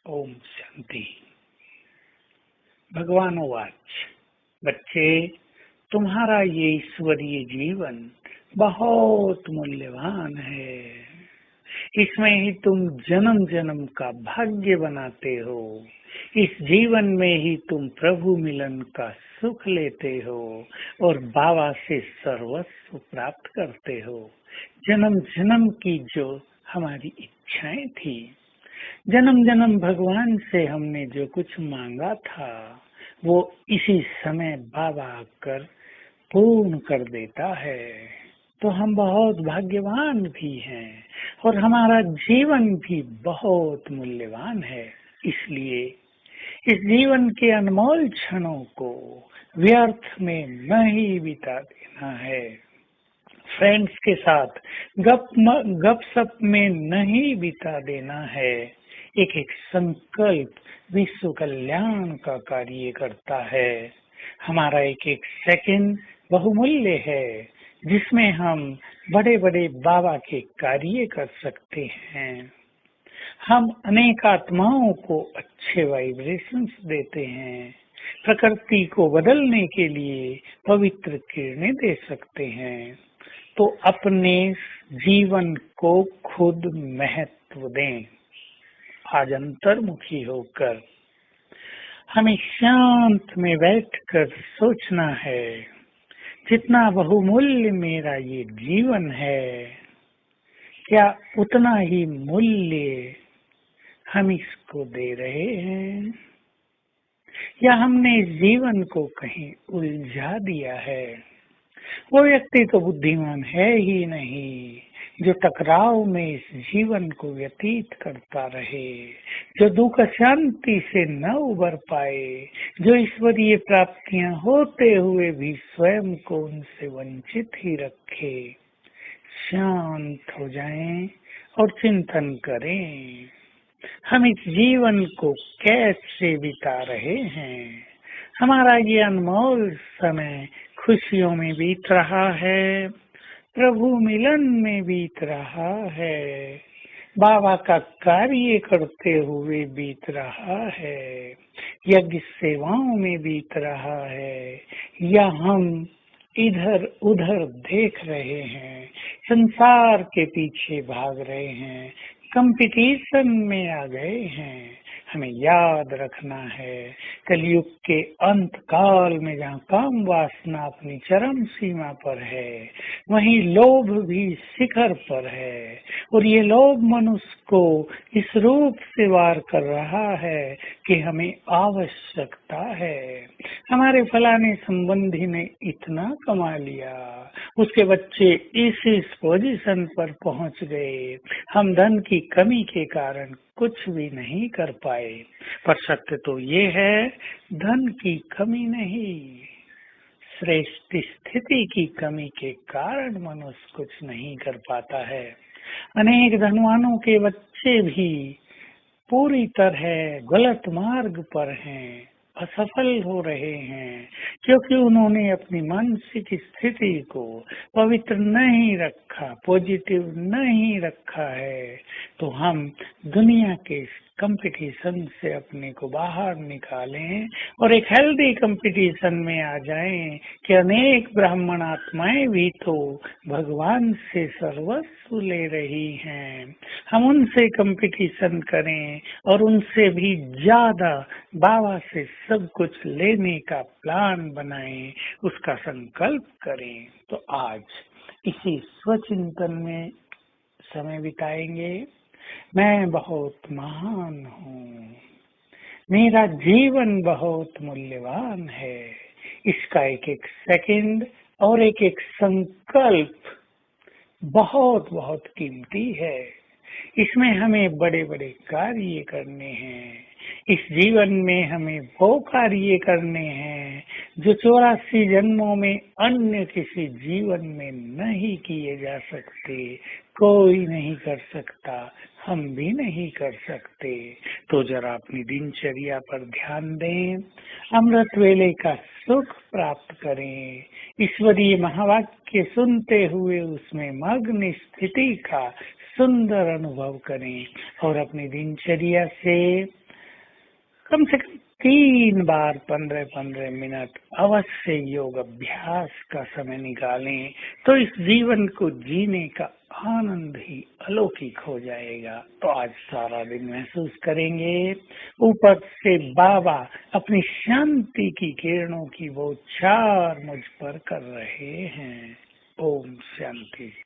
ओम शांति। भगवान वाच, बच्चे, तुम्हारा ये ईश्वरीय जीवन बहुत मूल्यवान है। इसमें ही तुम जन्म जन्म का भाग्य बनाते हो। इस जीवन में ही तुम प्रभु मिलन का सुख लेते हो और बाबा से सर्वस्व प्राप्त करते हो। जन्म जन्म की जो हमारी इच्छाएं थी, जन्म जन्म भगवान से हमने जो कुछ मांगा था, वो इसी समय बाबा आकर पूर्ण कर देता है। तो हम बहुत भाग्यवान भी हैं और हमारा जीवन भी बहुत मूल्यवान है। इसलिए इस जीवन के अनमोल क्षणों को व्यर्थ में नहीं बिता देना है। फ्रेंड्स के साथ गपशप में नहीं बिता देना है। एक एक संकल्प विश्व कल्याण का कार्य करता है। हमारा एक एक सेकंड बहुमूल्य है, जिसमें हम बड़े बड़े बाबा के कार्य कर सकते हैं। हम अनेक आत्माओं को अच्छे वाइब्रेशंस देते हैं। प्रकृति को बदलने के लिए पवित्र किरणें दे सकते हैं। तो अपने जीवन को खुद महत्व दें। आज अंतर्मुखी होकर हमें शांत में बैठकर सोचना है, जितना बहुमूल्य मेरा ये जीवन है, क्या उतना ही मूल्य हम इसको दे रहे हैं, या हमने इस जीवन को कहीं उलझा दिया है। वो व्यक्ति तो बुद्धिमान है ही नहीं जो टकराव में इस जीवन को व्यतीत करता रहे, जो दुख शांति से न उबर पाए, जो ईश्वरीय प्राप्तियां होते हुए भी स्वयं को उनसे वंचित ही रखे। शांत हो जाएं और चिंतन करें, हम इस जीवन को कैसे बिता रहे हैं। हमारा ये अनमोल समय खुशियों में बीत रहा है, प्रभु मिलन में बीत रहा है, बाबा का कार्य करते हुए बीत रहा है, यज्ञ सेवाओं में बीत रहा है, या हम इधर उधर देख रहे हैं, संसार के पीछे भाग रहे हैं, कंपटीशन में आ गए हैं। हमें याद रखना है, कलयुग के अंत काल में जहाँ काम वासना अपनी चरम सीमा पर है, वहीं लोभ भी शिखर पर है। और ये लोभ मनुष्य को इस रूप से वार कर रहा है कि हमें आवश्यकता है। हमारे फलाने संबंधी ने इतना कमा लिया, उसके बच्चे इस पोजीशन पर पहुंच गए, हम धन की कमी के कारण कुछ भी नहीं कर पाए। पर सत्य तो ये है, धन की कमी नहीं, श्रेष्ठ स्थिति की कमी के कारण मनुष्य कुछ नहीं कर पाता है। अनेक धनवानों के बच्चे भी पूरी तरह गलत मार्ग पर हैं, असफल हो रहे हैं, क्योंकि उन्होंने अपनी मानसिक स्थिति को पवित्र नहीं रखा, पॉजिटिव नहीं रखा है। तो हम दुनिया के कंपटीशन से अपने को बाहर निकालें और एक हेल्दी कंपटीशन में आ जाएं कि अनेक ब्राह्मण आत्माएं भी तो भगवान से सर्वस्व ले रही हैं। हम उनसे कंपटीशन करें और उनसे भी ज्यादा बाबा से सब कुछ लेने का प्लान बनाएं, उसका संकल्प करें। तो आज इसी स्वचिंतन में समय बिताएंगे। मैं बहुत महान हूँ, मेरा जीवन बहुत मूल्यवान है, इसका एक एक सेकंड और एक एक संकल्प बहुत बहुत कीमती है। इसमें हमें बड़े बड़े कार्य करने हैं। इस जीवन में हमें वो कार्य करने हैं जो 84 जन्मों में अन्य किसी जीवन में नहीं किए जा सकते। कोई नहीं कर सकता, हम भी नहीं कर सकते। तो जरा अपनी दिनचर्या पर ध्यान दें, अमृत वेले का सुख प्राप्त करें, ईश्वरीय महावाक्य सुनते हुए उसमें मग्न स्थिति का सुंदर अनुभव करें और अपनी दिनचर्या से कम से कम 3 बार 15-15 मिनट अवश्य योग अभ्यास का समय निकालें, तो इस जीवन को जीने का आनंद ही अलौकिक हो जाएगा। तो आज सारा दिन महसूस करेंगे ऊपर से बाबा अपनी शांति की किरणों की बौछार मुझ पर कर रहे हैं। ओम शांति।